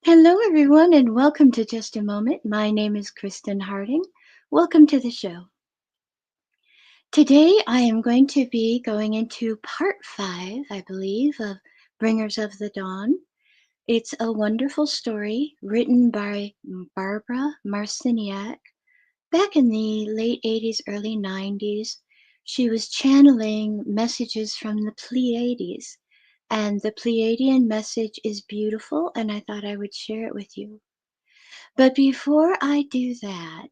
Hello, everyone, and welcome to Just a Moment. My name is Kristin Harding. Welcome to the show. Today, I am going to be going into part 5, I believe, of Bringers of the Dawn. It's a wonderful story written by Barbara Marciniak. Back in the late 80s, early 90s, she was channeling messages from the Pleiades. And the Pleiadian message is beautiful, and I thought I would share it with you. But before I do that,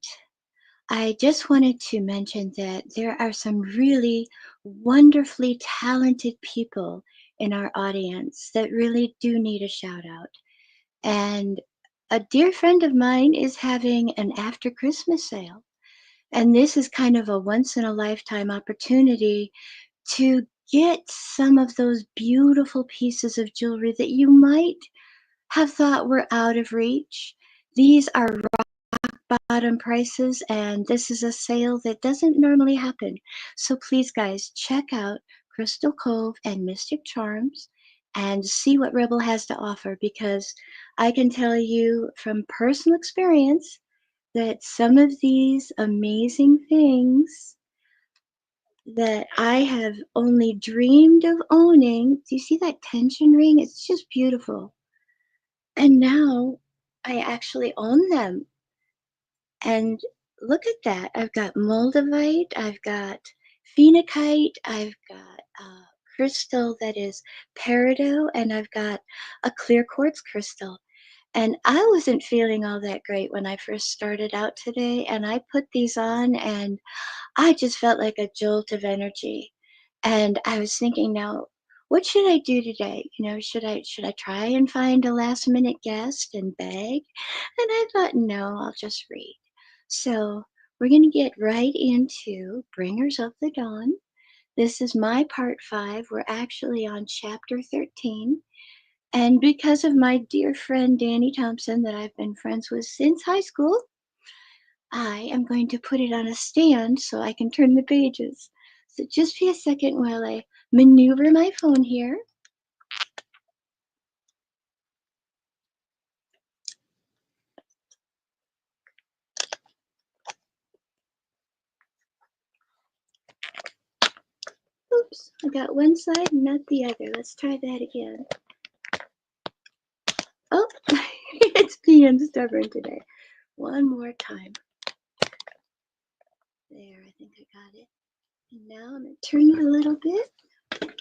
I just wanted to mention that there are some really wonderfully talented people in our audience that really do need a shout out. And a dear friend of mine is having an after Christmas sale. And this is kind of a once in a lifetime opportunity to get some of those beautiful pieces of jewelry that you might have thought were out of reach. These are bottom prices, and this is a sale that doesn't normally happen. So please, guys, check out Crystal Cove and Mystic Charms and see what Rebel has to offer, because I can tell you from personal experience that some of these amazing things that I have only dreamed of owning. Do you see that tension ring? It's just beautiful. And now I actually own them. And look at that. I've got moldavite, I've got phenakite, I've got crystal that is peridot, and I've got a clear quartz crystal. And I wasn't feeling all that great when I first started out today, and I put these on and I just felt like a jolt of energy. And I was thinking, now, what should I do today? Should I try and find a last minute guest and beg? And I thought, no, I'll just read. So we're going to get right into Bringers of the Dawn. This is my part 5. We're actually on chapter 13. And because of my dear friend Danny Thompson, that I've been friends with since high school, I am going to put it on a stand so I can turn the pages. So just be a second while I maneuver my phone here. Oops, I got one side and not the other. Let's try that again. Oh, it's being stubborn today. One more time. There, I think I got it. And now I'm going to turn it a little bit.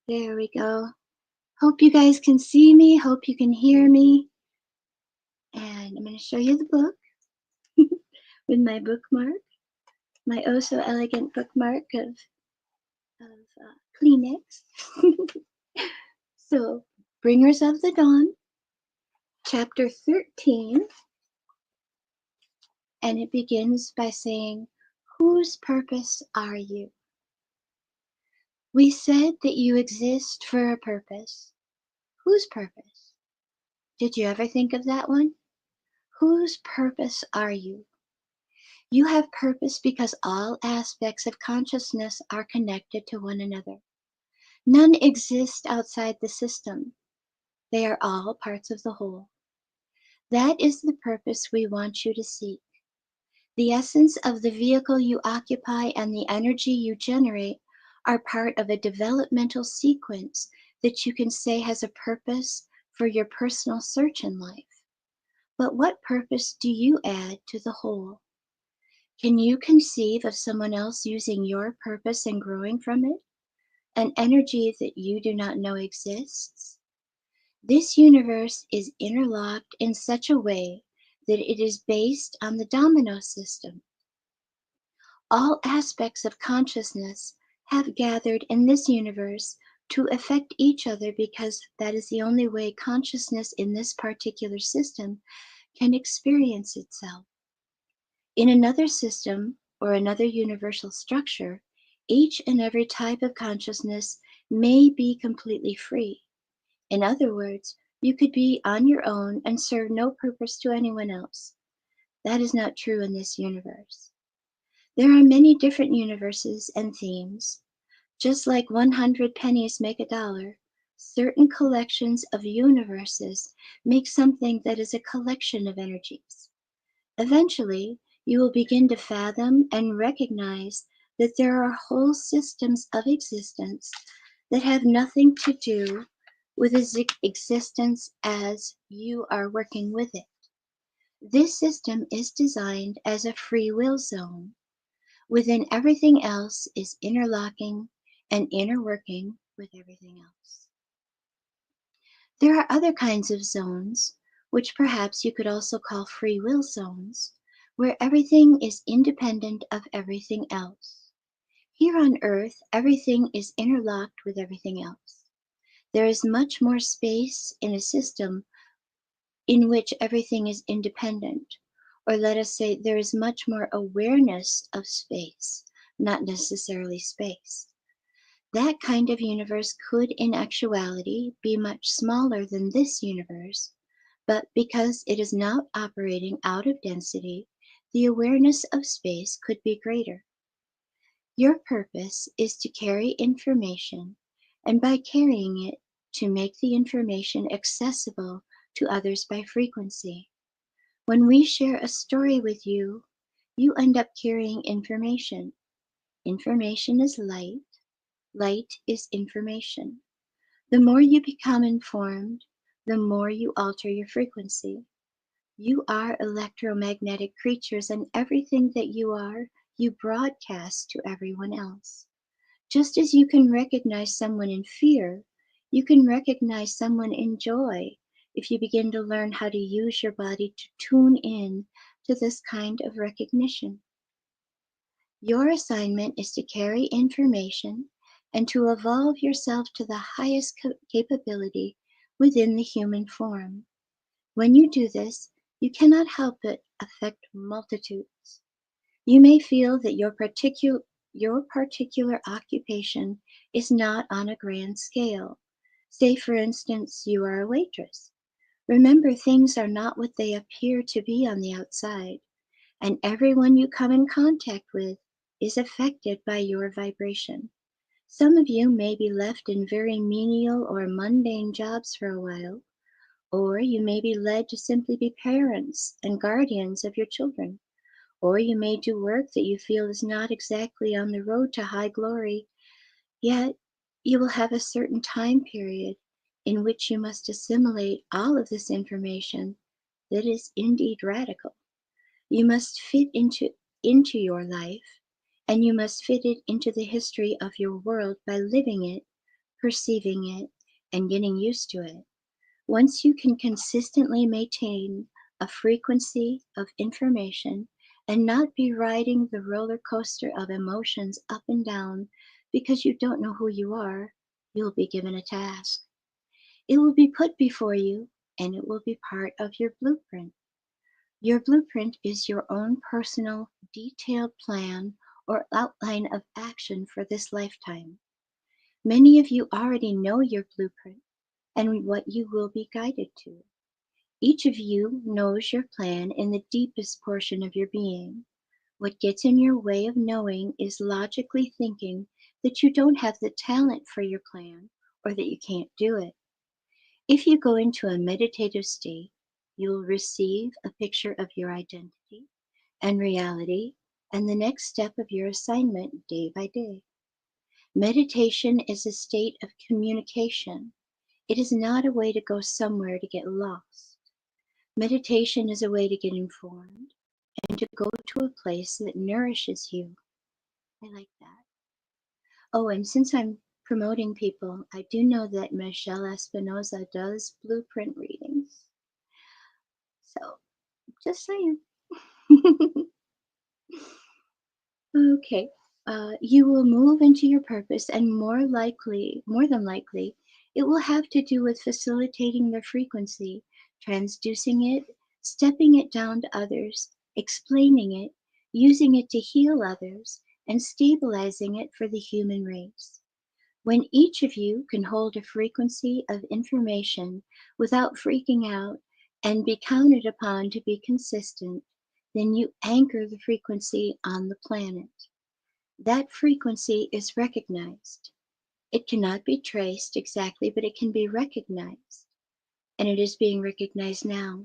There we go. Hope you guys can see me. Hope you can hear me. And I'm going to show you the book with my bookmark, my oh so elegant bookmark of Kleenex. So, Bringers of the Dawn, chapter 13, and it begins by saying, whose purpose are you? We said that you exist for a purpose. Whose purpose? Did you ever think of that one? Whose purpose are you? You have purpose because all aspects of consciousness are connected to one another. None exist outside the system. They are all parts of the whole. That is the purpose we want you to seek. The essence of the vehicle you occupy and the energy you generate are part of a developmental sequence that you can say has a purpose for your personal search in life. But what purpose do you add to the whole? Can you conceive of someone else using your purpose and growing from it? An energy that you do not know exists? This universe is interlocked in such a way that it is based on the domino system. All aspects of consciousness have gathered in this universe to affect each other because that is the only way consciousness in this particular system can experience itself. In another system or another universal structure, each and every type of consciousness may be completely free. In other words, you could be on your own and serve no purpose to anyone else. That is not true in this universe. There are many different universes and themes. Just like 100 pennies make a dollar, Certain collections of universes make something that is a collection of energies. Eventually, you will begin to fathom and recognize that there are whole systems of existence that have nothing to do with existence as you are working with it. This system is designed as a free will zone. Within everything else is interlocking and interworking with everything else. There are other kinds of zones, which perhaps you could also call free will zones, where everything is independent of everything else. Here on Earth, everything is interlocked with everything else. There is much more space in a system in which everything is independent, or let us say there is much more awareness of space, not necessarily space. That kind of universe could, in actuality, be much smaller than this universe, but because it is not operating out of density, the awareness of space could be greater. Your purpose is to carry information, and by carrying it, to make the information accessible to others by frequency. When we share a story with you, you end up carrying information. Information is light. Light is information. The more you become informed, the more you alter your frequency. You are electromagnetic creatures, and everything that you are, you broadcast to everyone else. Just as you can recognize someone in fear, you can recognize someone in joy if you begin to learn how to use your body to tune in to this kind of recognition. Your assignment is to carry information and to evolve yourself to the highest capability within the human form. When you do this, you cannot help but affect multitudes. You may feel that your particular occupation is not on a grand scale. Say, for instance, you are a waitress. Remember, things are not what they appear to be on the outside, and everyone you come in contact with is affected by your vibration. Some of you may be left in very menial or mundane jobs for a while, or you may be led to simply be parents and guardians of your children. Or you may do work that you feel is not exactly on the road to high glory, yet you will have a certain time period in which you must assimilate all of this information that is indeed radical. You must fit into your life, and you must fit it into the history of your world by living it, perceiving it, and getting used to it. Once you can consistently maintain a frequency of information and not be riding the roller coaster of emotions up and down because you don't know who you are, you'll be given a task. It will be put before you, and it will be part of your blueprint. Your blueprint is your own personal, detailed plan or outline of action for this lifetime. Many of you already know your blueprint and what you will be guided to. Each of you knows your plan in the deepest portion of your being. What gets in your way of knowing is logically thinking that you don't have the talent for your plan or that you can't do it. If you go into a meditative state, you will receive a picture of your identity and reality and the next step of your assignment day by day. Meditation is a state of communication. It is not a way to go somewhere to get lost. Meditation is a way to get informed and to go to a place that nourishes you. I like that. Oh, and since I'm promoting people, I do know that Michelle Espinoza does blueprint readings. So, just saying. Okay. You will move into your purpose, and more than likely, it will have to do with facilitating the frequency, transducing it, stepping it down to others, explaining it, using it to heal others, and stabilizing it for the human race. When each of you can hold a frequency of information without freaking out and be counted upon to be consistent, then you anchor the frequency on the planet. That frequency is recognized. It cannot be traced exactly, but it can be recognized, and it is being recognized now.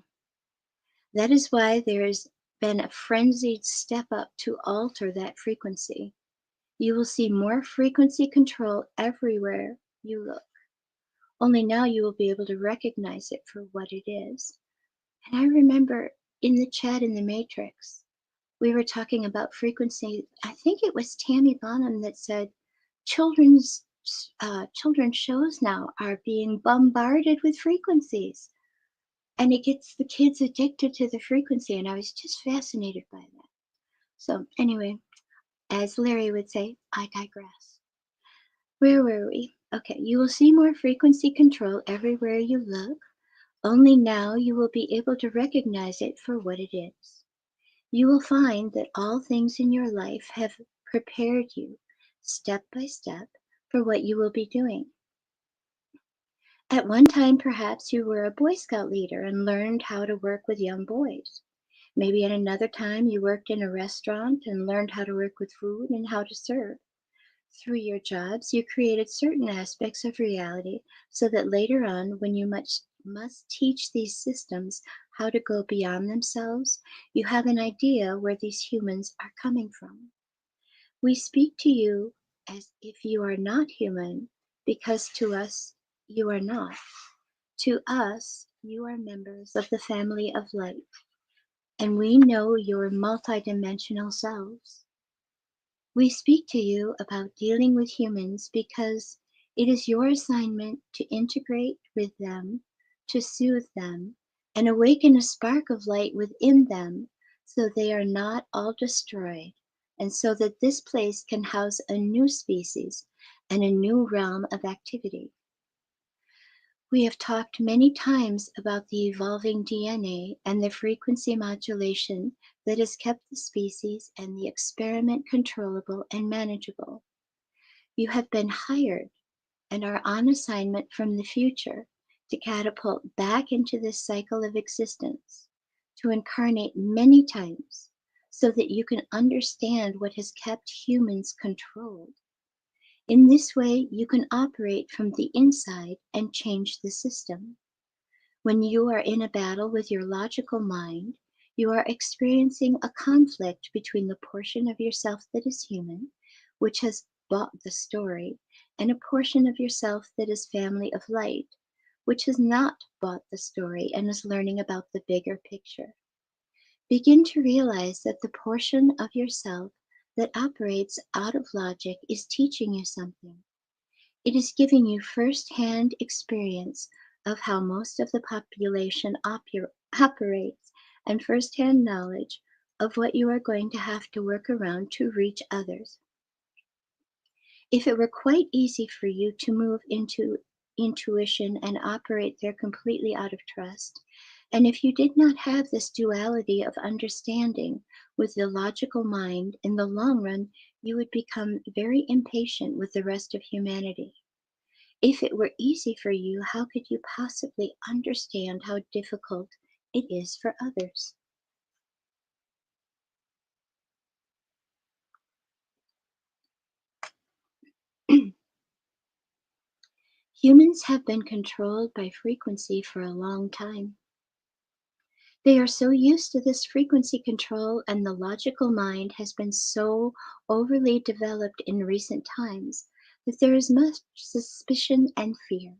That is why there has been a frenzied step up to alter that frequency. You will see more frequency control everywhere you look. Only now you will be able to recognize it for what it is. And I remember in the chat in the Matrix, we were talking about frequency. I think it was Tammy Bonham that said children's shows now are being bombarded with frequencies, and it gets the kids addicted to the frequency. And I was just fascinated by that. So anyway, as Larry would say, I digress. Where were we? Okay, you will see more frequency control everywhere you look. Only now you will be able to recognize it for what it is. You will find that all things in your life have prepared you, step by step, for what you will be doing. At one time, perhaps you were a Boy Scout leader and learned how to work with young boys. Maybe at another time you worked in a restaurant and learned how to work with food and how to serve. Through your jobs, you created certain aspects of reality so that later on, when you must teach these systems how to go beyond themselves, you have an idea where these humans are coming from. We speak to you as if you are not human, because to us, you are not. To us, you are members of the family of light, and we know your multidimensional selves. We speak to you about dealing with humans because it is your assignment to integrate with them, to soothe them, and awaken a spark of light within them so they are not all destroyed, and so that this place can house a new species and a new realm of activity. We have talked many times about the evolving DNA and the frequency modulation that has kept the species and the experiment controllable and manageable. You have been hired and are on assignment from the future to catapult back into this cycle of existence, to incarnate many times so that you can understand what has kept humans controlled. In this way, you can operate from the inside and change the system. When you are in a battle with your logical mind, you are experiencing a conflict between the portion of yourself that is human, which has bought the story, and a portion of yourself that is family of light, which has not bought the story and is learning about the bigger picture. Begin to realize that the portion of yourself that operates out of logic is teaching you something. It is giving you first-hand experience of how most of the population operates, and first-hand knowledge of what you are going to have to work around to reach others. If it were quite easy for you to move into intuition and operate there completely out of trust, and if you did not have this duality of understanding with the logical mind, in the long run, you would become very impatient with the rest of humanity. If it were easy for you, how could you possibly understand how difficult it is for others? Humans have been controlled by frequency for a long time. They are so used to this frequency control, and the logical mind has been so overly developed in recent times that there is much suspicion and fear.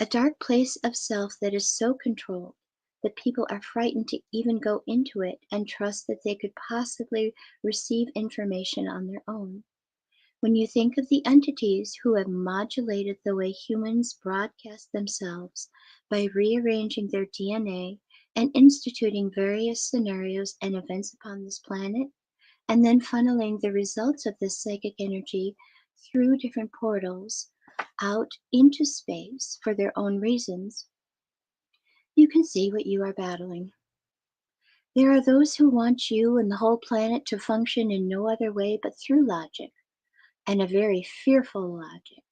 A dark place of self that is so controlled that people are frightened to even go into it and trust that they could possibly receive information on their own. When you think of the entities who have modulated the way humans broadcast themselves by rearranging their DNA and instituting various scenarios and events upon this planet, and then funneling the results of this psychic energy through different portals out into space for their own reasons, you can see what you are battling. There are those who want you and the whole planet to function in no other way but through logic, and a very fearful logic.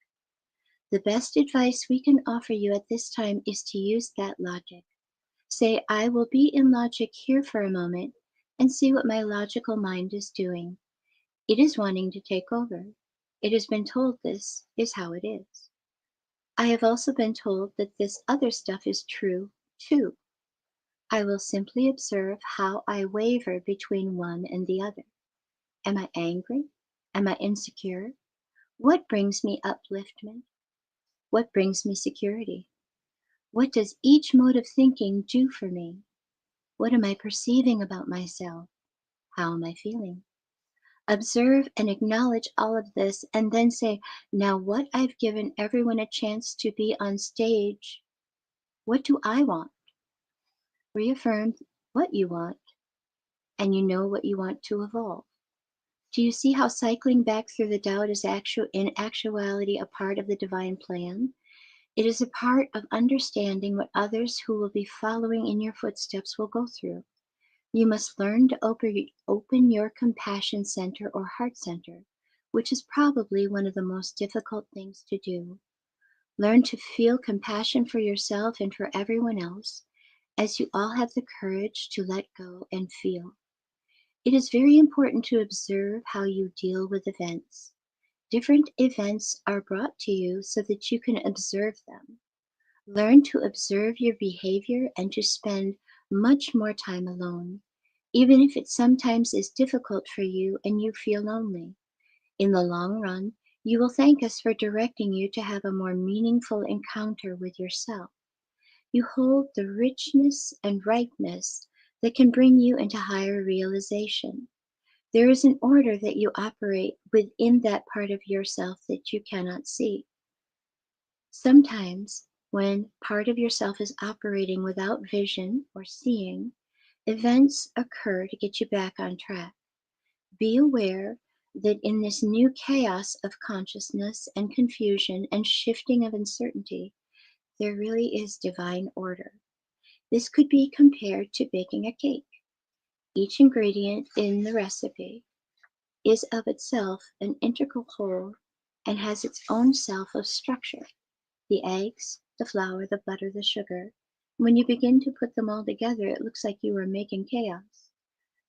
The best advice we can offer you at this time is to use that logic. Say, I will be in logic here for a moment and see what my logical mind is doing. It is wanting to take over. It has been told this is how it is. I have also been told that this other stuff is true, too. I will simply observe how I waver between one and the other. Am I angry? Am I insecure? What brings me upliftment? What brings me security? What does each mode of thinking do for me? What am I perceiving about myself? How am I feeling? Observe and acknowledge all of this, and then say, now what I've given everyone a chance to be on stage, what do I want? Reaffirm what you want, and you know what you want to evolve. Do you see how cycling back through the doubt is in actuality a part of the divine plan? It is a part of understanding what others who will be following in your footsteps will go through. You must learn to open your compassion center or heart center, which is probably one of the most difficult things to do. Learn to feel compassion for yourself and for everyone else, as you all have the courage to let go and feel. It is very important to observe how you deal with events. Different events are brought to you so that you can observe them. Learn to observe your behavior and to spend much more time alone, even if it sometimes is difficult for you and you feel lonely. In the long run, you will thank us for directing you to have a more meaningful encounter with yourself. You hold the richness and ripeness that can bring you into higher realization. There is an order that you operate within that part of yourself that you cannot see. Sometimes, when part of yourself is operating without vision or seeing, events occur to get you back on track. Be aware that in this new chaos of consciousness and confusion and shifting of uncertainty, there really is divine order. This could be compared to baking a cake. Each ingredient in the recipe is of itself an integral whole and has its own self of structure. The eggs, the flour, the butter, the sugar. When you begin to put them all together, it looks like you are making chaos.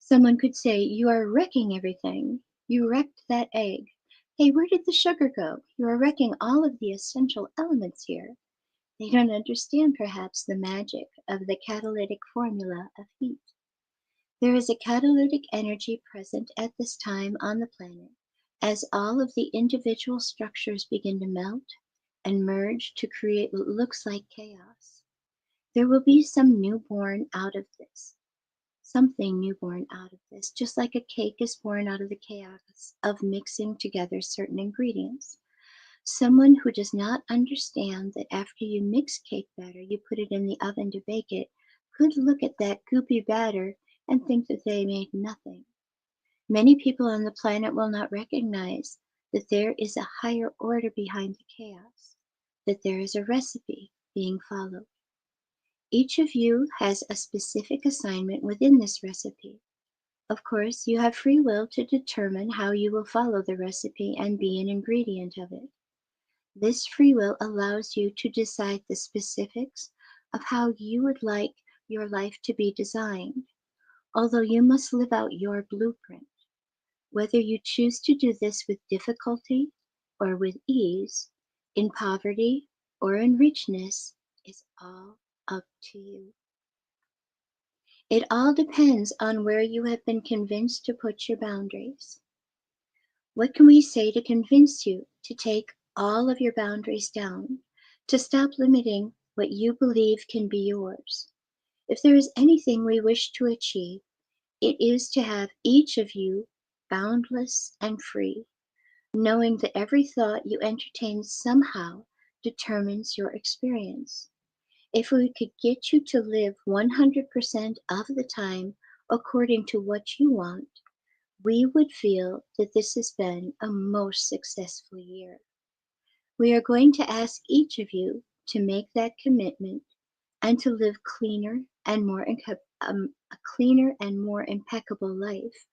Someone could say, you are wrecking everything. You wrecked that egg. Hey, where did the sugar go? You are wrecking all of the essential elements here. They don't understand, perhaps, the magic of the catalytic formula of heat. There is a catalytic energy present at this time on the planet as all of the individual structures begin to melt and merge to create what looks like chaos. There will be some newborn out of this, something newborn out of this, just like a cake is born out of the chaos of mixing together certain ingredients. Someone who does not understand that after you mix cake batter, you put it in the oven to bake it, could look at that goopy batter and think that they made nothing. Many people on the planet will not recognize that there is a higher order behind the chaos, that there is a recipe being followed. Each of you has a specific assignment within this recipe. Of course, you have free will to determine how you will follow the recipe and be an ingredient of it. This free will allows you to decide the specifics of how you would like your life to be designed, although you must live out your blueprint. Whether you choose to do this with difficulty or with ease, in poverty or in richness, is all up to you. It all depends on where you have been convinced to put your boundaries. What can we say to convince you to take all of your boundaries down, to stop limiting what you believe can be yours? If there is anything we wish to achieve, it is to have each of you boundless and free, knowing that every thought you entertain somehow determines your experience. If we could get you to live 100% of the time according to what you want, we would feel that this has been a most successful year. We are going to ask each of you to make that commitment and to live a cleaner and more impeccable life.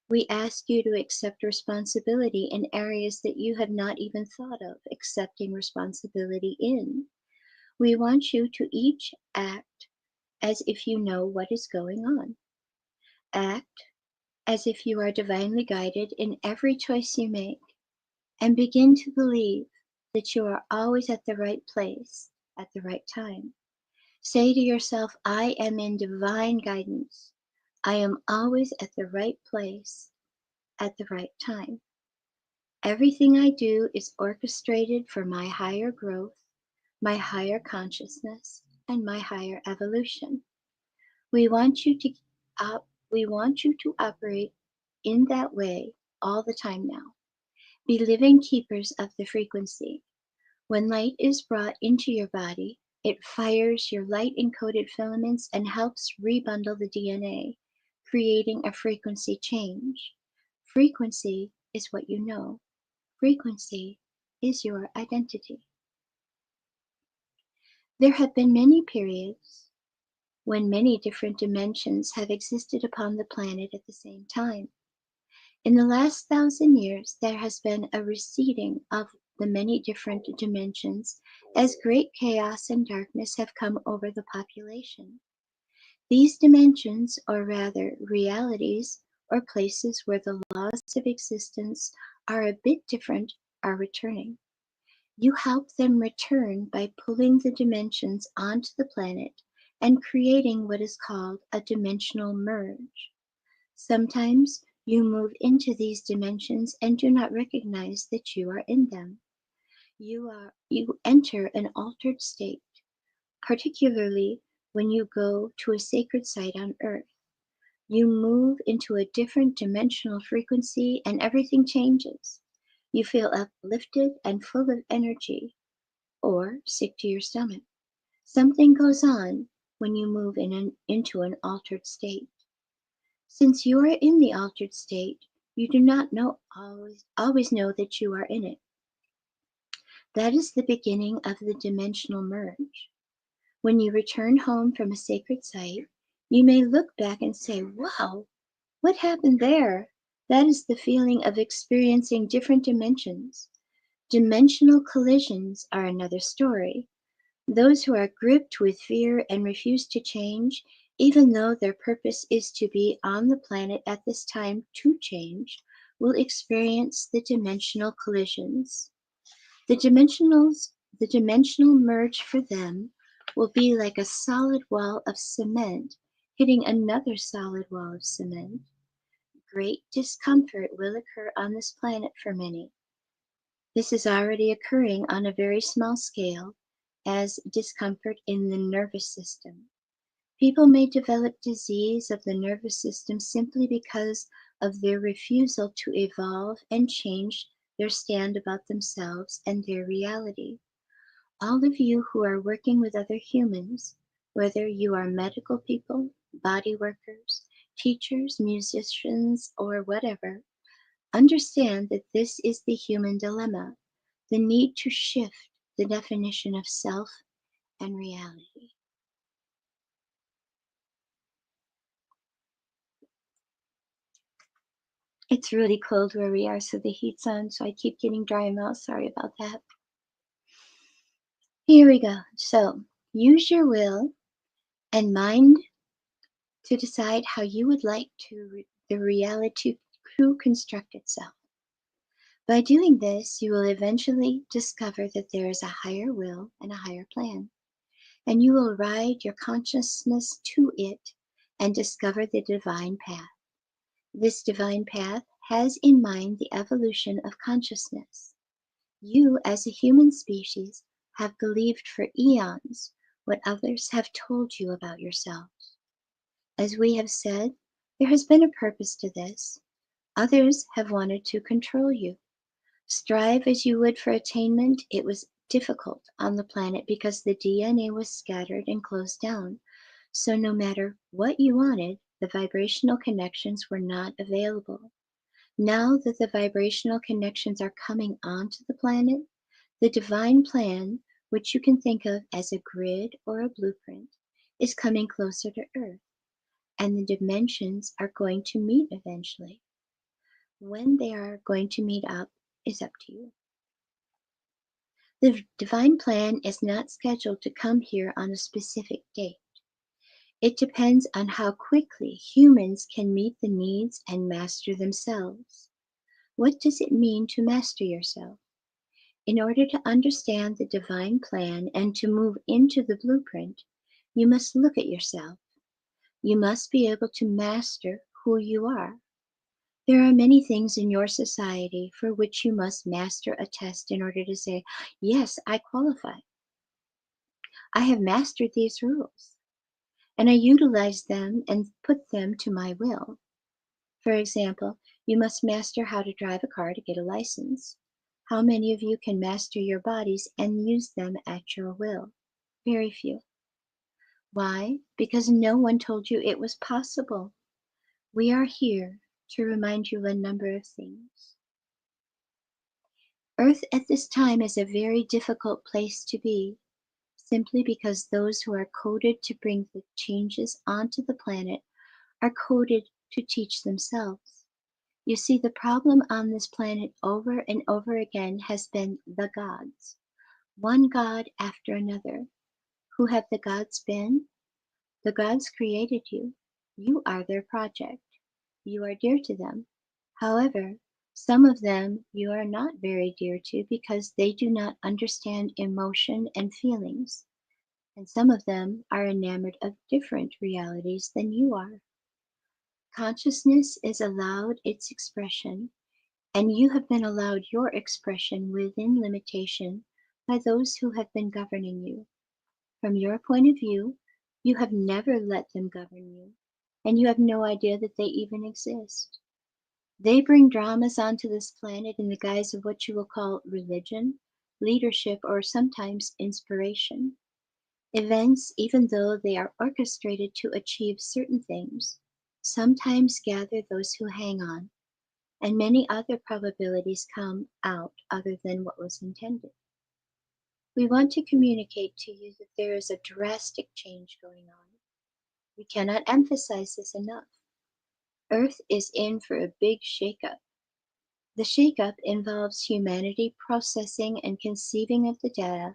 We ask you to accept responsibility in areas that you have not even thought of accepting responsibility in. We want you to each act as if you know what is going on. Act as if you are divinely guided in every choice you make. and begin to believe that you are always at the right place at the right time. Say to yourself, I am in divine guidance. I am always at the right place at the right time. Everything I do is orchestrated for my higher growth, my higher consciousness, and my higher evolution. We want you to we want you to operate in that way all the time now. Be living keepers of the frequency. When light is brought into your body, it fires your light encoded filaments and helps rebundle the DNA, creating a frequency change. Frequency is what you know. Frequency is your identity. There have been many periods when many different dimensions have existed upon the planet at the same time. In the last 1,000 years, there has been a receding of the many different dimensions as great chaos and darkness have come over the population. These dimensions, or rather realities, or places where the laws of existence are a bit different, are returning. You help them return by pulling the dimensions onto the planet and creating what is called a dimensional merge. Sometimes you move into these dimensions and do not recognize that you are in them. You enter an altered state, particularly when you go to a sacred site on earth. You move into a different dimensional frequency and everything changes. You feel uplifted and full of energy, or sick to your stomach. Something goes on when you move into an altered state. Since you are in the altered state, you do not always know that you are in it. That is the beginning of the dimensional merge. When you return home from a sacred site, you may look back and say, wow, what happened there? That is the feeling of experiencing different dimensions. Dimensional collisions are another story. Those who are gripped with fear and refuse to change, even though their purpose is to be on the planet at this time to change, will experience the dimensional collisions. The dimensional merge for them will be like a solid wall of cement hitting another solid wall of cement. Great discomfort will occur on this planet for many. This is already occurring on a very small scale as discomfort in the nervous system. People may develop disease of the nervous system simply because of their refusal to evolve and change their stand about themselves and their reality. All of you who are working with other humans, whether you are medical people, body workers, teachers, musicians, or whatever, understand that this is the human dilemma, the need to shift the definition of self and reality. It's really cold where we are, so the heat's on, so I keep getting dry mouth. Sorry about that. Here we go. So use your will and mind to decide how you would like the reality to construct itself. By doing this, you will eventually discover that there is a higher will and a higher plan, and you will ride your consciousness to it and discover the divine path. This divine path has in mind the evolution of consciousness. You, as a human species, have believed for eons what others have told you about yourselves. As we have said, there has been a purpose to this. Others have wanted to control you. Strive as you would for attainment, it was difficult on the planet because the DNA was scattered and closed down. So no matter what you wanted, the vibrational connections were not available. Now that the vibrational connections are coming onto the planet, the divine plan, which you can think of as a grid or a blueprint, is coming closer to Earth, and the dimensions are going to meet eventually. When they are going to meet up is up to you. The divine plan is not scheduled to come here on a specific date. It depends on how quickly humans can meet the needs and master themselves. What does it mean to master yourself? In order to understand the divine plan and to move into the blueprint, you must look at yourself. You must be able to master who you are. There are many things in your society for which you must master a test in order to say, yes, I qualify. I have mastered these rules, and I utilize them and put them to my will. For example, you must master how to drive a car to get a license. How many of you can master your bodies and use them at your will? Very few. Why? Because no one told you it was possible. We are here to remind you of a number of things. Earth at this time is a very difficult place to be, simply because those who are coded to bring the changes onto the planet are coded to teach themselves. You see, the problem on this planet over and over again has been the gods, one god after another. Who have the gods been? The gods created you. You are their project. You are dear to them. However, some of them you are not very dear to because they do not understand emotion and feelings, and some of them are enamored of different realities than you are. Consciousness is allowed its expression, and you have been allowed your expression within limitation by those who have been governing you. From your point of view, you have never let them govern you, and you have no idea that they even exist. They bring dramas onto this planet in the guise of what you will call religion, leadership, or sometimes inspiration. Events, even though they are orchestrated to achieve certain things, sometimes gather those who hang on, and many other probabilities come out other than what was intended. We want to communicate to you that there is a drastic change going on. We cannot emphasize this enough. Earth is in for a big shakeup. The shakeup involves humanity processing and conceiving of the data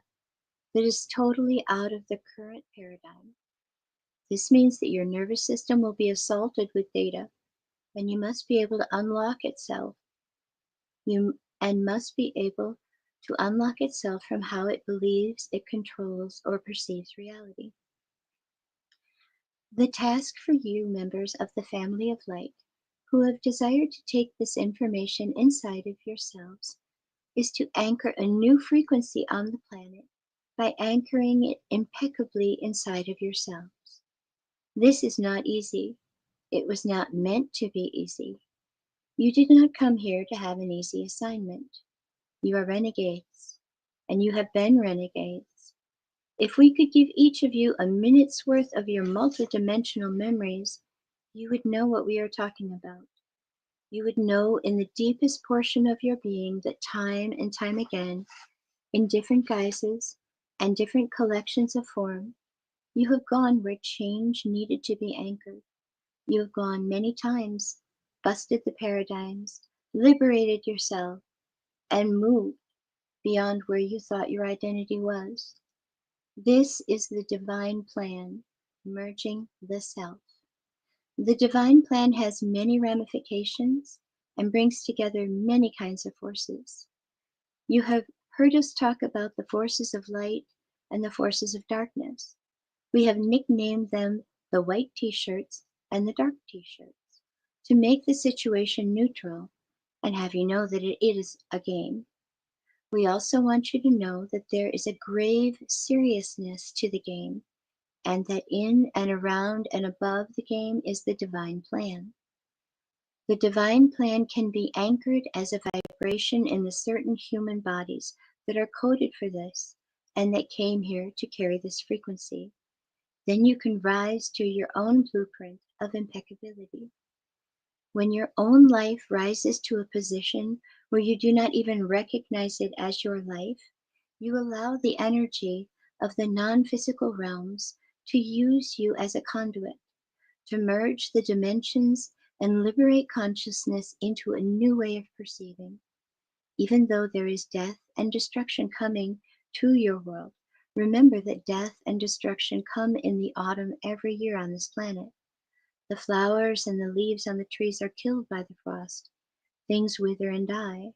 that is totally out of the current paradigm. This means that your nervous system will be assaulted with data, and you must be able to unlock itself. You and must be able to unlock itself from how it believes it controls or perceives reality. The task for you, members of the family of light, who have desired to take this information inside of yourselves, is to anchor a new frequency on the planet by anchoring it impeccably inside of yourselves. This is not easy. It was not meant to be easy. You did not come here to have an easy assignment. You are renegades, and you have been renegades. If we could give each of you a minute's worth of your multidimensional memories, you would know what we are talking about. You would know in the deepest portion of your being that time and time again, in different guises and different collections of form, you have gone where change needed to be anchored. You have gone many times, busted the paradigms, liberated yourself, and moved beyond where you thought your identity was. This is the divine plan, merging the self. The divine plan has many ramifications and brings together many kinds of forces. You have heard us talk about the forces of light and the forces of darkness. We have nicknamed them the white t-shirts and the dark t-shirts to make the situation neutral and have you know that it is a game. We also want you to know that there is a grave seriousness to the game, and that in and around and above the game is the divine plan. The divine plan can be anchored as a vibration in the certain human bodies that are coded for this and that came here to carry this frequency. Then you can rise to your own blueprint of impeccability. When your own life rises to a position where you do not even recognize it as your life, you allow the energy of the non-physical realms to use you as a conduit, to merge the dimensions and liberate consciousness into a new way of perceiving. Even though there is death and destruction coming to your world, remember that death and destruction come in the autumn every year on this planet. The flowers and the leaves on the trees are killed by the frost. things wither and die.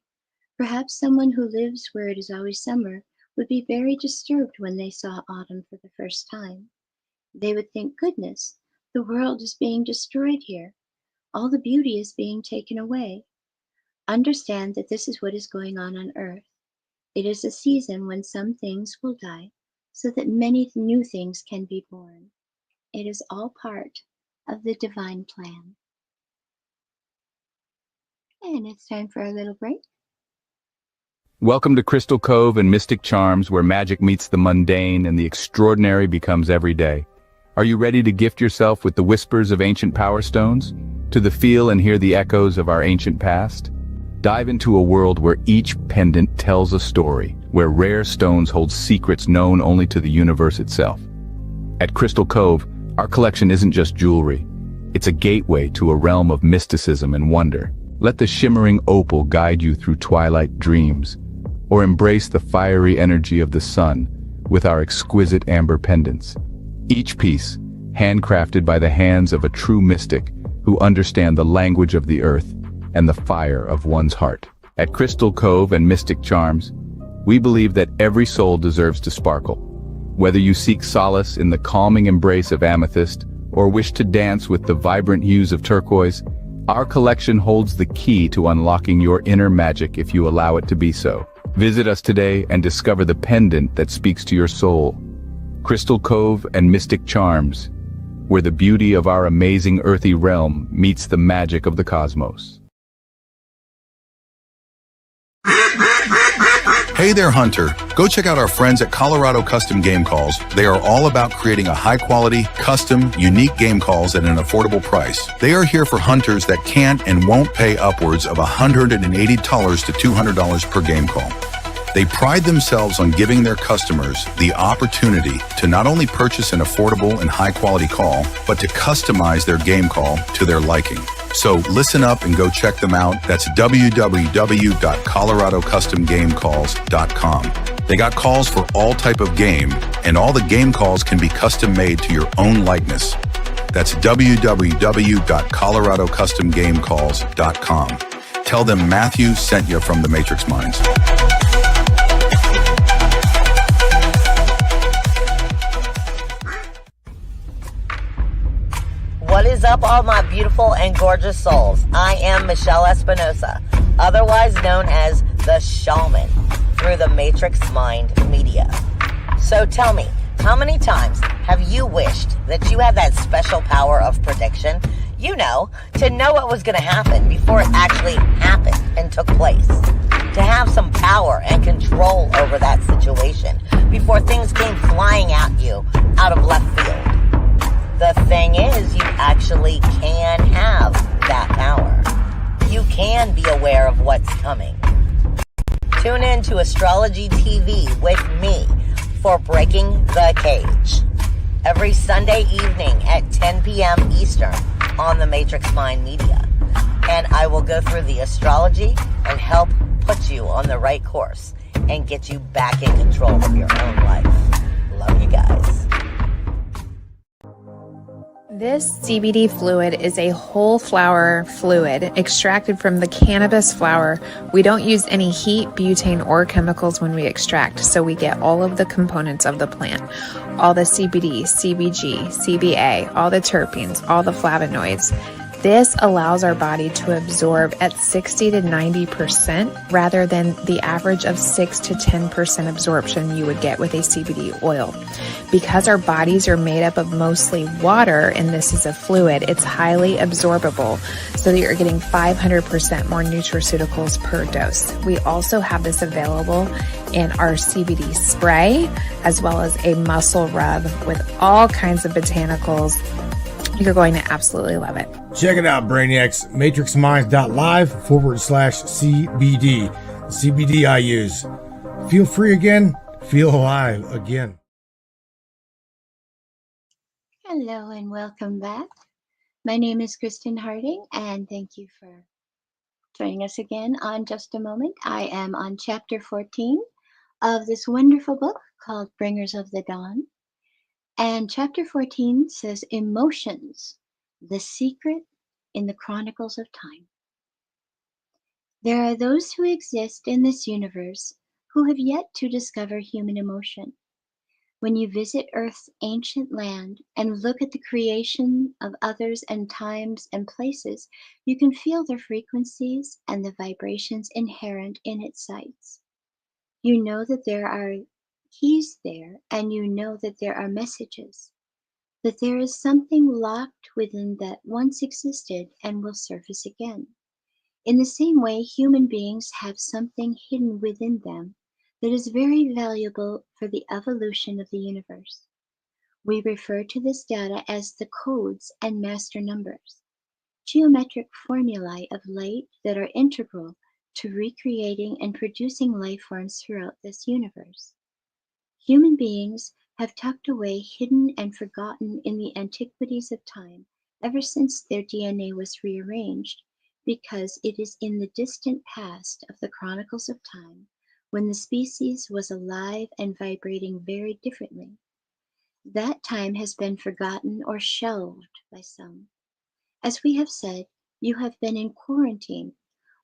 Perhaps someone who lives where it is always summer would be very disturbed when they saw autumn for the first time. They would think, goodness, the world is being destroyed here. All the beauty is being taken away. Understand that this is what is going on Earth. It is a season when some things will die so that many new things can be born. It is all part of the divine plan. And it's time for our little break. Welcome to Crystal Cove and Mystic Charms, where magic meets the mundane and the extraordinary becomes everyday. Are you ready to gift yourself with the whispers of ancient power stones? To the feel and hear the echoes of our ancient past? Dive into a world where each pendant tells a story, where rare stones hold secrets known only to the universe itself. At Crystal Cove, our collection isn't just jewelry. It's a gateway to a realm of mysticism and wonder. Let the shimmering opal guide you through twilight dreams, or embrace the fiery energy of the sun with our exquisite amber pendants. Each piece, handcrafted by the hands of a true mystic who understand the language of the earth and the fire of one's heart. At Crystal Cove and Mystic Charms, we believe that every soul deserves to sparkle. Whether you seek solace in the calming embrace of amethyst or wish to dance with the vibrant hues of turquoise, our collection holds the key to unlocking your inner magic if you allow it to be so. Visit us today and discover the pendant that speaks to your soul. Crystal Cove and Mystic Charms, where the beauty of our amazing earthy realm meets the magic of the cosmos. Hey there, Hunter. Go check out our friends at Colorado Custom Game Calls. They are all about creating a high-quality, custom, unique game calls at an affordable price. They are here for hunters that can't and won't pay upwards of $180 to $200 per game call. They pride themselves on giving their customers the opportunity to not only purchase an affordable and high-quality call, but to customize their game call to their liking. So listen up and go check them out. That's www.coloradocustomgamecalls.com. They got calls for all type of game, and all the game calls can be custom made to your own likeness. That's www.coloradocustomgamecalls.com. Tell them Matthew sent you from the Matrix Minds. What is up, all my beautiful and gorgeous souls? I am Michelle Espinosa, otherwise known as the Shaman, through the Matrix Mind Media. So tell me, how many times have you wished that you had that special power of prediction? You know, to know what was going to happen before it actually happened and took place. To have some power and control over that situation before things came flying at you out of left field. The thing is, you actually can have that power. You can be aware of what's coming. Tune in to Astrology TV with me for Breaking the Cage every Sunday evening at 10 p.m. Eastern on the Matrix Mind Media. And I will go through the astrology and help put you on the right course and get you back in control of your own life. Love you guys. This CBD fluid is a whole flower fluid extracted from the cannabis flower. We don't use any heat, butane, or chemicals when we extract, so we get all of the components of the plant. All the CBD, CBG, CBA, all the terpenes, all the flavonoids. This allows our body to absorb at 60 to 90% rather than the average of 6 to 10% absorption you would get with a CBD oil. Because our bodies are made up of mostly water and this is a fluid, it's highly absorbable so that you're getting 500% more nutraceuticals per dose. We also have this available in our CBD spray as well as a muscle rub with all kinds of botanicals. You're going to absolutely love it. Check it out, Brainiacs. MatrixMinds.live/CBD. CBD I use. Feel free again. Feel alive again. Hello and welcome back. My name is Kristin Harding, and thank you for joining us again on Just a Moment. I am on chapter 14 of this wonderful book called Bringers of the Dawn. And chapter 14 says, Emotions, the Secret in the Chronicles of Time. There are those who exist in this universe who have yet to discover human emotion. When you visit Earth's ancient land and look at the creation of others and times and places, you can feel the frequencies and the vibrations inherent in its sites. You know that there are keys there, and you know that there are messages, that there is something locked within that once existed and will surface again. In the same way, human beings have something hidden within them that is very valuable for the evolution of the universe. We refer to this data as the codes and master numbers, geometric formulae of light that are integral to recreating and producing life forms throughout this universe. Human beings have tucked away, hidden, and forgotten in the antiquities of time ever since their DNA was rearranged, because it is in the distant past of the chronicles of time when the species was alive and vibrating very differently. That time has been forgotten or shelved by some. As we have said, you have been in quarantine,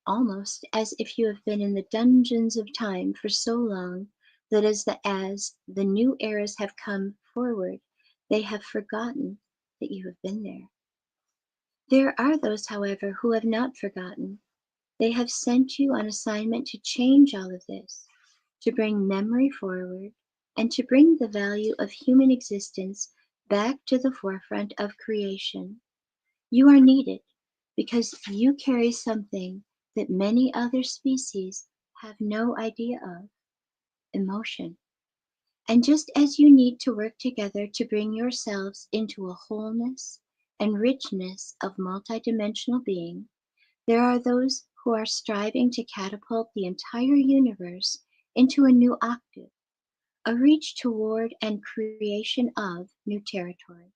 almost as if you have been in the dungeons of time for so long that as the new eras have come forward, they have forgotten that you have been there. There are those, however, who have not forgotten. They have sent you on assignment to change all of this, to bring memory forward, and to bring the value of human existence back to the forefront of creation. You are needed because you carry something that many other species have no idea of: emotion. And just as you need to work together to bring yourselves into a wholeness and richness of multidimensional being, there are those who are striving to catapult the entire universe into a new octave, a reach toward and creation of new territory.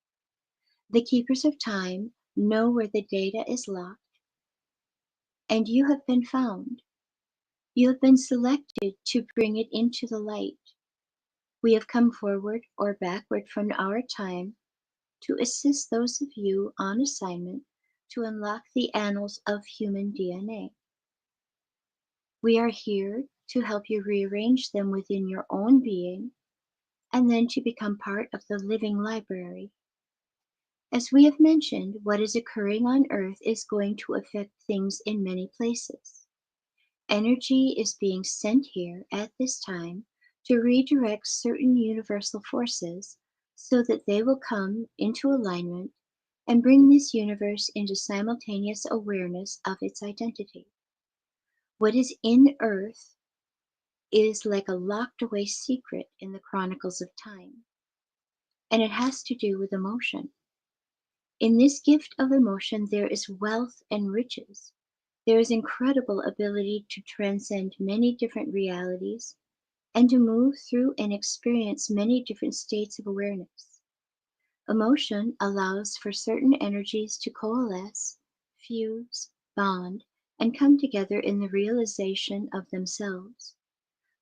The keepers of time know where the data is locked, and you have been found. You have been selected to bring it into the light. We have come forward or backward from our time to assist those of you on assignment to unlock the annals of human DNA. We are here to help you rearrange them within your own being and then to become part of the living library. As we have mentioned, what is occurring on Earth is going to affect things in many places. Energy is being sent here at this time to redirect certain universal forces so that they will come into alignment and bring this universe into simultaneous awareness of its identity. What is in Earth is like a locked away secret in the chronicles of time, and it has to do with emotion. In this gift of emotion, there is wealth and riches. There is incredible ability to transcend many different realities and to move through and experience many different states of awareness. Emotion allows for certain energies to coalesce, fuse, bond, and come together in the realization of themselves.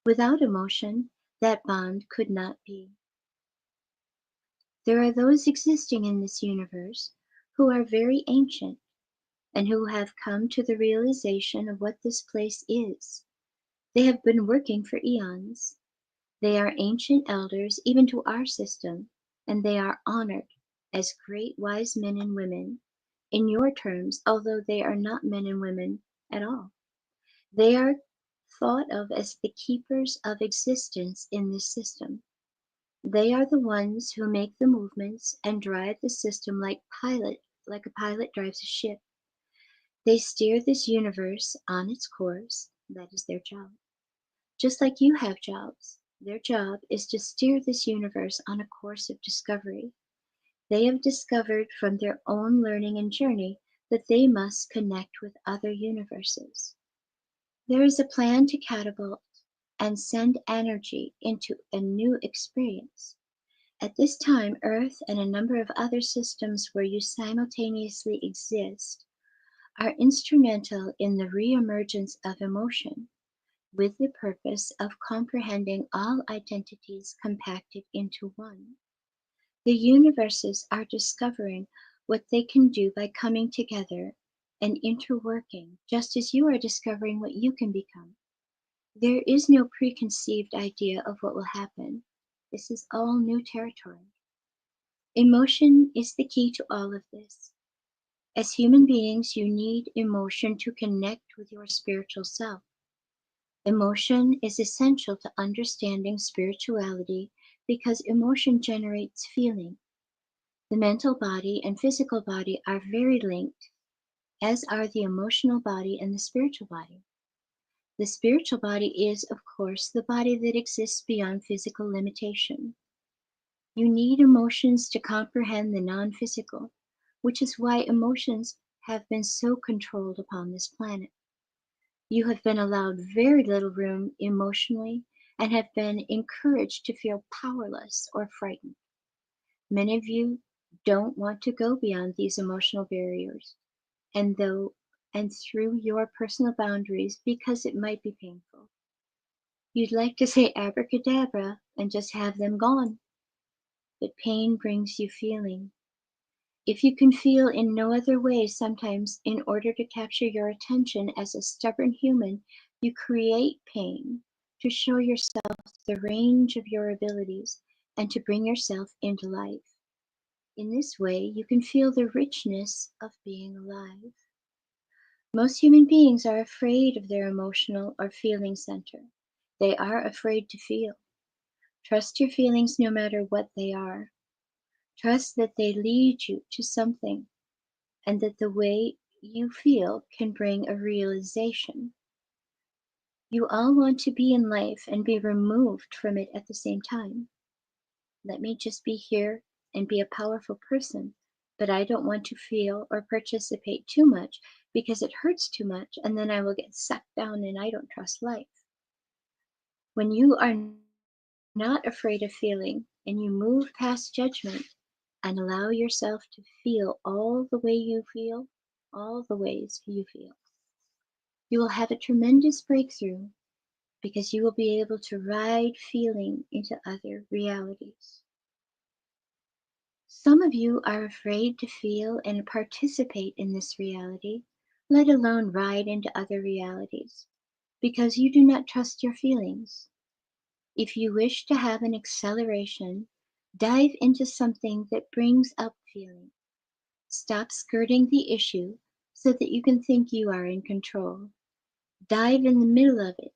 Without emotion, that bond could not be. There are those existing in this universe who are very ancient and who have come to the realization of what this place is. They have been working for eons. They are ancient elders even to our system, and they are honored as great wise men and women, in your terms, although they are not men and women at all. They are thought of as the keepers of existence in this system. They are the ones who make the movements and drive the system like a pilot drives a ship. They steer this universe on its course. That is their job. Just like you have jobs, their job is to steer this universe on a course of discovery. They have discovered from their own learning and journey that they must connect with other universes. There is a plan to catapult and send energy into a new experience. At this time, Earth and a number of other systems where you simultaneously exist are instrumental in the reemergence of emotion, with the purpose of comprehending all identities compacted into one. The universes are discovering what they can do by coming together and interworking, just as you are discovering what you can become. There is no preconceived idea of what will happen. This is all new territory. Emotion is the key to all of this. As human beings, you need emotion to connect with your spiritual self. Emotion is essential to understanding spirituality because emotion generates feeling. The mental body and physical body are very linked, as are the emotional body and the spiritual body. The spiritual body is, of course, the body that exists beyond physical limitation. You need emotions to comprehend the non-physical, which is why emotions have been so controlled upon this planet. You have been allowed very little room emotionally and have been encouraged to feel powerless or frightened. Many of you don't want to go beyond these emotional barriers and through your personal boundaries because it might be painful. You'd like to say abracadabra and just have them gone, but pain brings you feeling. If you can feel in no other way, sometimes in order to capture your attention as a stubborn human, you create pain to show yourself the range of your abilities and to bring yourself into life. In this way, you can feel the richness of being alive. Most human beings are afraid of their emotional or feeling center. They are afraid to feel. Trust your feelings no matter what they are. Trust that they lead you to something and that the way you feel can bring a realization. You all want to be in life and be removed from it at the same time. Let me just be here and be a powerful person, but I don't want to feel or participate too much because it hurts too much and then I will get sucked down and I don't trust life. When you are not afraid of feeling and you move past judgment and allow yourself to feel all the way you feel, all the ways you feel, you will have a tremendous breakthrough because you will be able to ride feeling into other realities. Some of you are afraid to feel and participate in this reality, let alone ride into other realities, because you do not trust your feelings. If you wish to have an acceleration, dive into something that brings up feeling. Stop skirting the issue so that you can think you are in control. Dive in the middle of it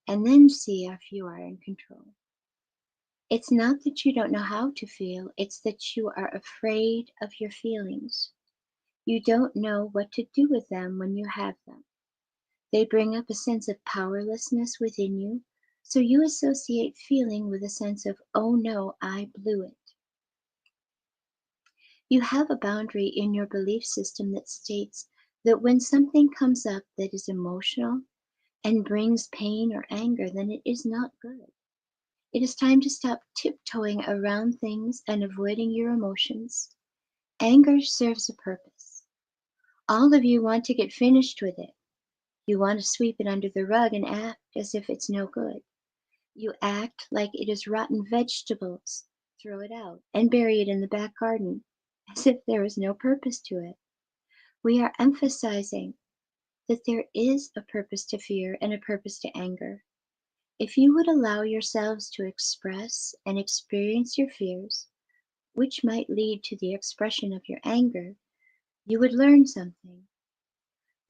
and then see if you are in control. It's not that you don't know how to feel, it's that you are afraid of your feelings. You don't know what to do with them when you have them. They bring up a sense of powerlessness within you, so you associate feeling with a sense of, oh no, I blew it. You have a boundary in your belief system that states that when something comes up that is emotional and brings pain or anger, then it is not good. It is time to stop tiptoeing around things and avoiding your emotions. Anger serves a purpose. All of you want to get finished with it. You want to sweep it under the rug and act as if it's no good. You act like it is rotten vegetables, throw it out, and bury it in the back garden, as if there is no purpose to it. We are emphasizing that there is a purpose to fear and a purpose to anger. If you would allow yourselves to express and experience your fears, which might lead to the expression of your anger, you would learn something.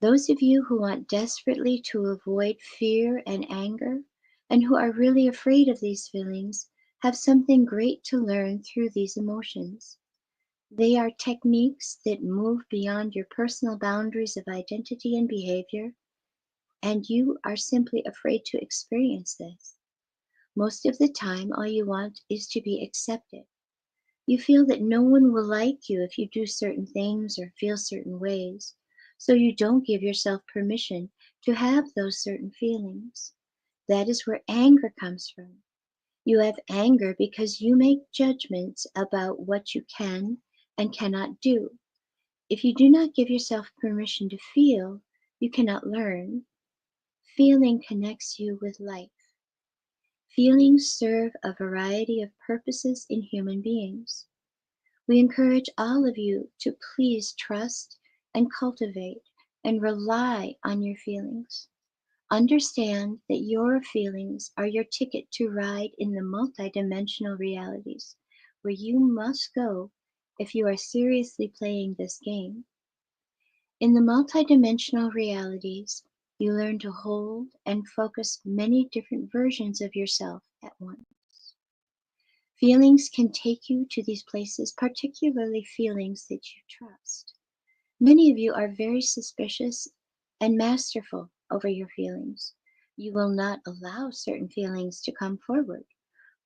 Those of you who want desperately to avoid fear and anger, and who are really afraid of these feelings, have something great to learn through these emotions. They are techniques that move beyond your personal boundaries of identity and behavior, and you are simply afraid to experience this. Most of the time, all you want is to be accepted. You feel that no one will like you if you do certain things or feel certain ways, so you don't give yourself permission to have those certain feelings. That is where anger comes from. You have anger because you make judgments about what you can and cannot do. If you do not give yourself permission to feel, you cannot learn. Feeling connects you with life. Feelings serve a variety of purposes in human beings. We encourage all of you to please trust and cultivate and rely on your feelings. Understand that your feelings are your ticket to ride in the multidimensional realities where you must go if you are seriously playing this game. In the multidimensional realities, you learn to hold and focus many different versions of yourself at once. Feelings can take you to these places, particularly feelings that you trust. Many of you are very suspicious and masterful over your feelings. You will not allow certain feelings to come forward,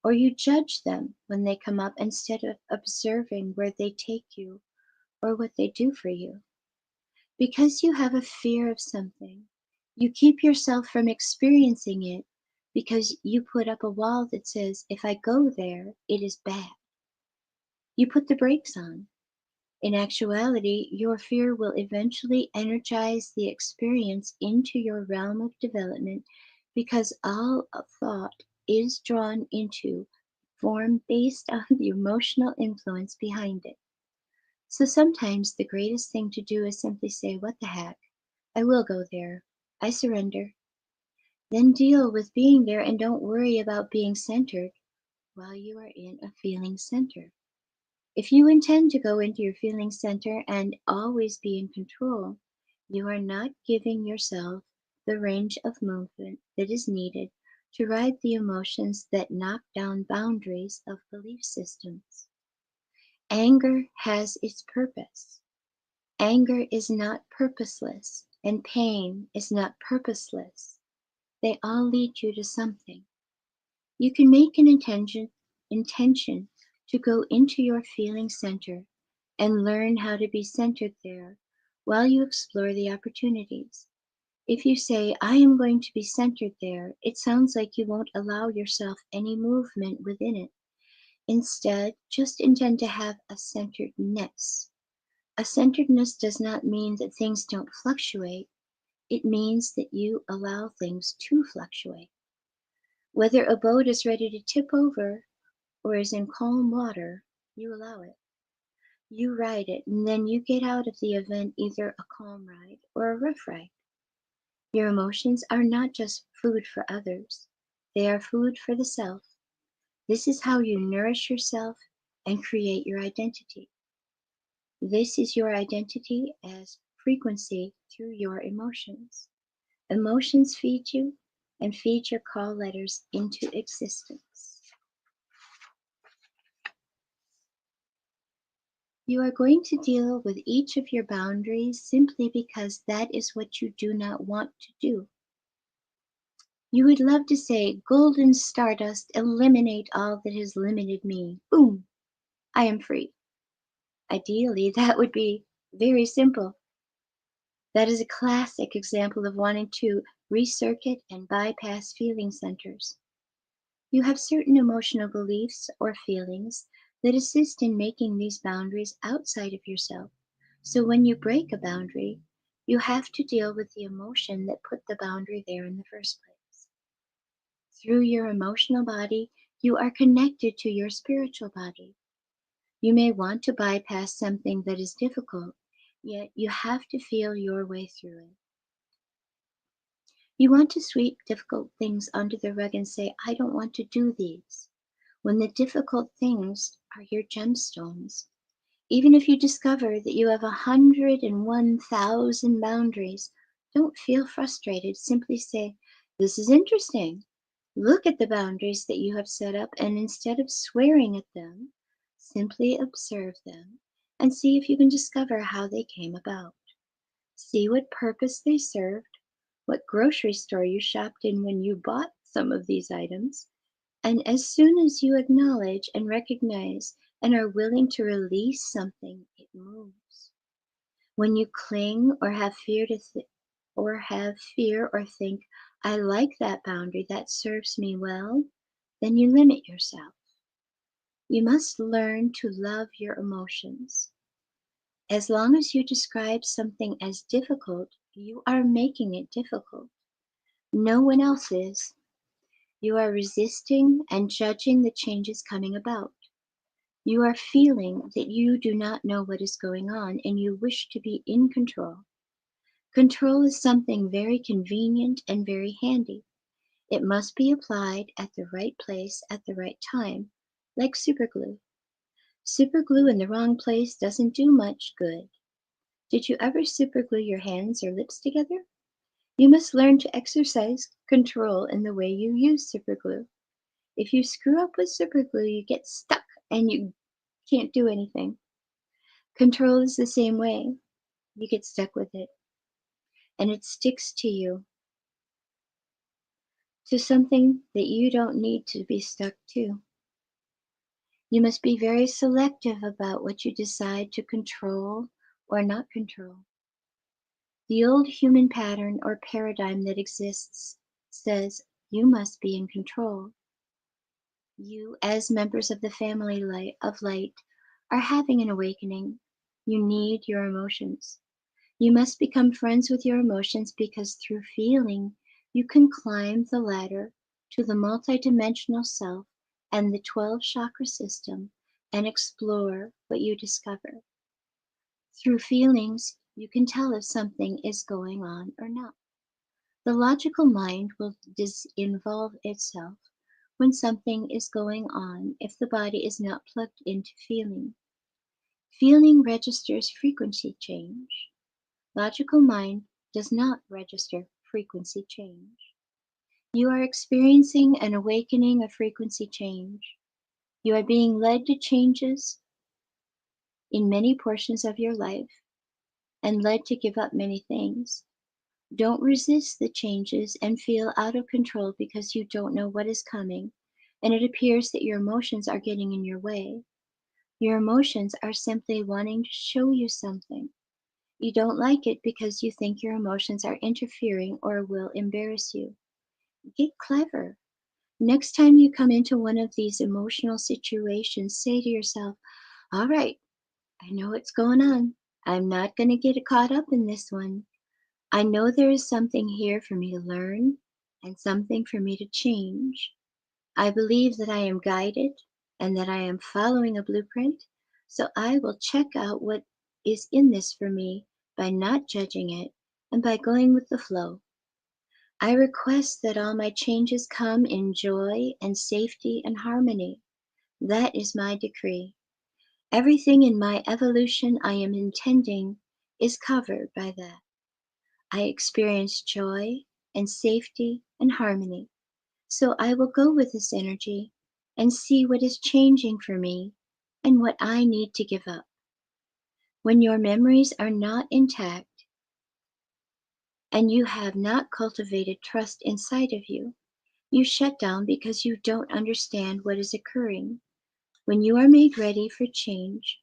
or you judge them when they come up instead of observing where they take you or what they do for you. Because you have a fear of something, you keep yourself from experiencing it because you put up a wall that says, if I go there, it is bad. You put the brakes on. In actuality, your fear will eventually energize the experience into your realm of development because all of thought is drawn into form based on the emotional influence behind it. So sometimes the greatest thing to do is simply say, what the heck? I will go there. I surrender. Then deal with being there and don't worry about being centered while you are in a feeling center. If you intend to go into your feeling center and always be in control, you are not giving yourself the range of movement that is needed to ride the emotions that knock down boundaries of belief systems. Anger has its purpose. Anger is not purposeless, and pain is not purposeless. They all lead you to something. You can make an intention to go into your feeling center and learn how to be centered there while you explore the opportunities. If you say, I am going to be centered there, it sounds like you won't allow yourself any movement within it. Instead, just intend to have a centeredness. A centeredness does not mean that things don't fluctuate. It means that you allow things to fluctuate. Whether a boat is ready to tip over or is in calm water, you allow it. You ride it, and then you get out of the event either a calm ride or a rough ride. Your emotions are not just food for others, they are food for the self. This is how you nourish yourself and create your identity. This is your identity as frequency through your emotions. Emotions feed you and feed your call letters into existence. You are going to deal with each of your boundaries simply because that is what you do not want to do. You would love to say, golden stardust, eliminate all that has limited me. Boom, I am free. Ideally, that would be very simple. That is a classic example of wanting to recircuit and bypass feeling centers. You have certain emotional beliefs or feelings that assist in making these boundaries outside of yourself. So when you break a boundary, you have to deal with the emotion that put the boundary there in the first place. Through your emotional body, you are connected to your spiritual body. You may want to bypass something that is difficult, yet you have to feel your way through it. You want to sweep difficult things under the rug and say, I don't want to do these, when the difficult things are your gemstones. Even if you discover that you have 101,000 boundaries, don't feel frustrated. Simply say, this is interesting. Look at the boundaries that you have set up, and instead of swearing at them, simply observe them and see if you can discover how they came about. See what purpose they served, what grocery store you shopped in when you bought some of these items, and as soon as you acknowledge and recognize and are willing to release something, it moves. When you cling or have fear or think, I like that boundary, that serves me well, then you limit yourself. You must learn to love your emotions. As long as you describe something as difficult, you are making it difficult. No one else is. You are resisting and judging the changes coming about. You are feeling that you do not know what is going on and you wish to be in control. Control is something very convenient and very handy. It must be applied at the right place at the right time, like superglue. Superglue in the wrong place doesn't do much good. Did you ever superglue your hands or lips together? You must learn to exercise control in the way you use superglue. If you screw up with superglue, you get stuck and you can't do anything. Control is the same way. You get stuck with it and it sticks to you, to something that you don't need to be stuck to. You must be very selective about what you decide to control or not control. The old human pattern or paradigm that exists says you must be in control. You, as members of the family of light, are having an awakening. You need your emotions. You must become friends with your emotions because through feeling, you can climb the ladder to the multidimensional self and the 12 chakra system and explore what you discover. Through feelings, you can tell if something is going on or not. The logical mind will disinvolve itself when something is going on if the body is not plugged into feeling. Feeling registers frequency change. Logical mind does not register frequency change. You are experiencing an awakening of frequency change. You are being led to changes in many portions of your life and led to give up many things. Don't resist the changes and feel out of control because you don't know what is coming and it appears that your emotions are getting in your way. Your emotions are simply wanting to show you something. You don't like it because you think your emotions are interfering or will embarrass you. Get clever. Next time you come into one of these emotional situations, say to yourself, all right, I know what's going on. I'm not going to get caught up in this one. I know there is something here for me to learn and something for me to change. I believe that I am guided and that I am following a blueprint, so I will check out what is in this for me by not judging it and by going with the flow. I request that all my changes come in joy and safety and harmony. That is my decree. Everything in my evolution I am intending is covered by that. I experience joy and safety and harmony. So I will go with this energy and see what is changing for me and what I need to give up. When your memories are not intact and you have not cultivated trust inside of you, you shut down because you don't understand what is occurring. When you are made ready for change,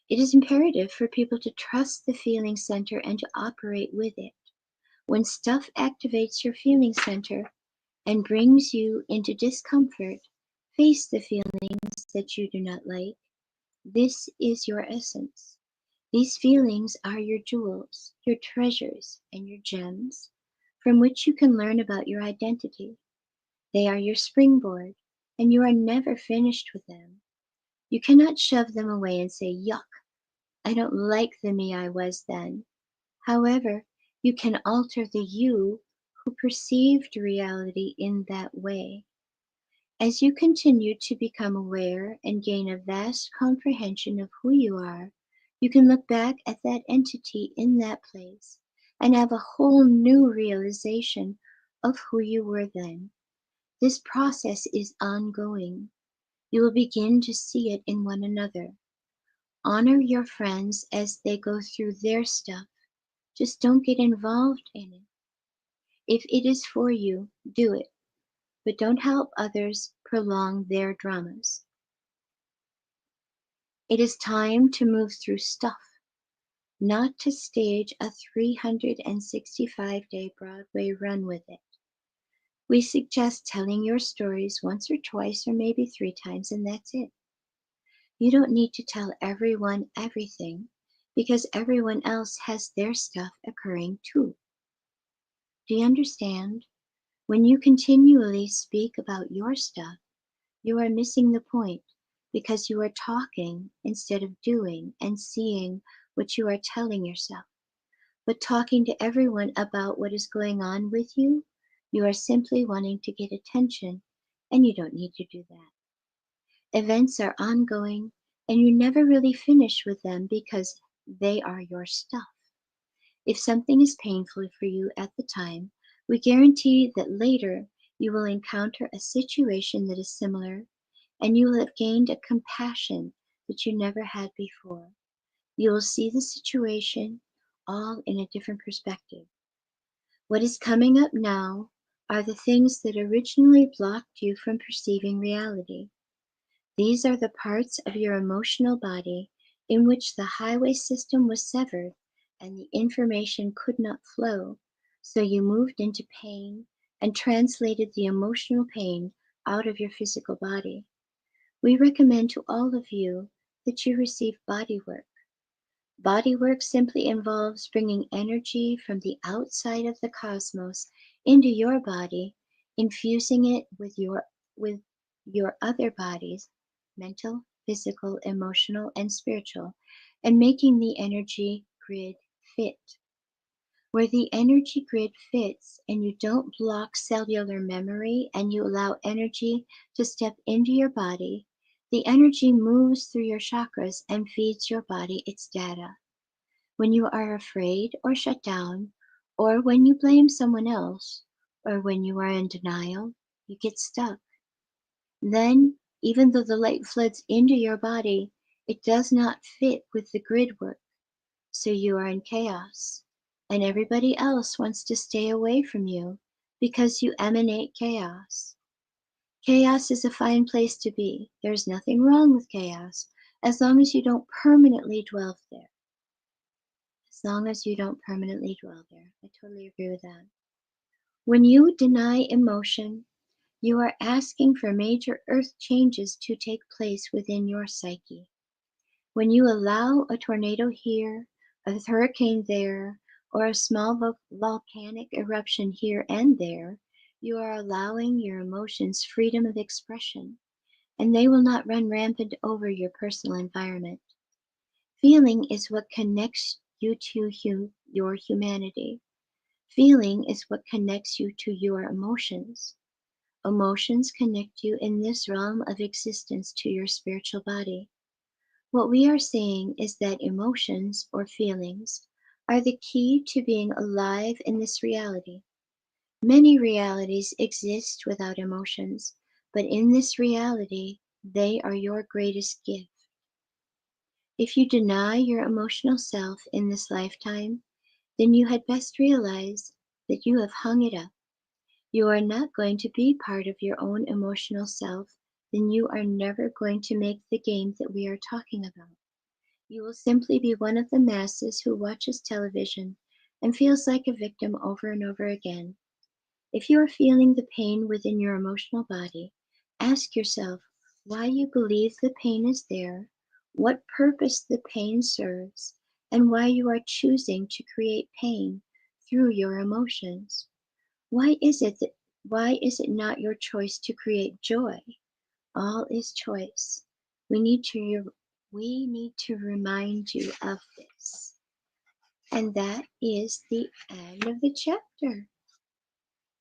it is imperative for people to trust the feeling center and to operate with it. When stuff activates your feeling center and brings you into discomfort, face the feelings that you do not like. This is your essence. These feelings are your jewels, your treasures, and your gems, from which you can learn about your identity. They are your springboard, and you are never finished with them. You cannot shove them away and say, yuck, I don't like the me I was then. However, you can alter the you who perceived reality in that way. As you continue to become aware and gain a vast comprehension of who you are, you can look back at that entity in that place and have a whole new realization of who you were then. This process is ongoing. You will begin to see it in one another. Honor your friends as they go through their stuff. Just don't get involved in it. If it is for you, do it, but don't help others prolong their dramas. It is time to move through stuff, not to stage a 365-day Broadway run with it. We suggest telling your stories once or twice or maybe 3 times and that's it. You don't need to tell everyone everything because everyone else has their stuff occurring too. Do you understand? When you continually speak about your stuff, you are missing the point because you are talking instead of doing and seeing what you are telling yourself. but talking to everyone about what is going on with you, you are simply wanting to get attention, and you don't need to do that. Events are ongoing, and you never really finish with them because they are your stuff. If something is painful for you at the time, we guarantee that later you will encounter a situation that is similar, and you will have gained a compassion that you never had before. You will see the situation all in a different perspective. What is coming up now are the things that originally blocked you from perceiving reality. These are the parts of your emotional body in which the highway system was severed and the information could not flow, so you moved into pain and translated the emotional pain out of your physical body. We recommend to all of you that you receive body work. Body work simply involves bringing energy from the outside of the cosmos into your body, infusing it with your other bodies, mental, physical, emotional, and spiritual, and making the energy grid fit. Where the energy grid fits and you don't block cellular memory and you allow energy to step into your body, the energy moves through your chakras and feeds your body its data. When you are afraid or shut down, or when you blame someone else, or when you are in denial, you get stuck. Then, even though the light floods into your body, it does not fit with the grid work, so you are in chaos. And everybody else wants to stay away from you because you emanate chaos. Chaos is a fine place to be. There's nothing wrong with chaos as long as you don't permanently dwell there. As long as you don't permanently dwell there. I totally agree with that. When you deny emotion, you are asking for major earth changes to take place within your psyche. When you allow a tornado here, a hurricane there, or a small volcanic eruption here and there, you are allowing your emotions freedom of expression, and they will not run rampant over your personal environment. Feeling is what connects you to your humanity. Feeling is what connects you to your emotions. Emotions connect you in this realm of existence to your spiritual body. What we are saying is that emotions or feelings are the key to being alive in this reality. Many realities exist without emotions, but in this reality, they are your greatest gift. If you deny your emotional self in this lifetime, then you had best realize that you have hung it up. You are not going to be part of your own emotional self, then you are never going to make the game that we are talking about. You will simply be one of the masses who watches television and feels like a victim over and over again. If you are feeling the pain within your emotional body, ask yourself why you believe the pain is there, what purpose the pain serves, and why you are choosing to create pain through your emotions. Why is it not your choice to create joy? All is choice. We need to remind you of this. And that is the end of the chapter.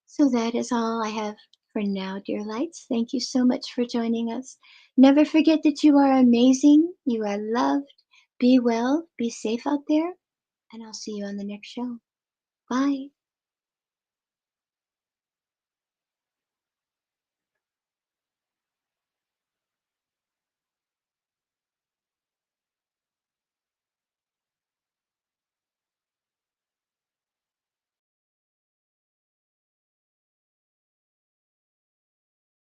So that is all I have for now, dear lights. Thank you so much for joining us. Never forget that you are amazing, you are loved. Be well, be safe out there, and I'll see you on the next show. Bye.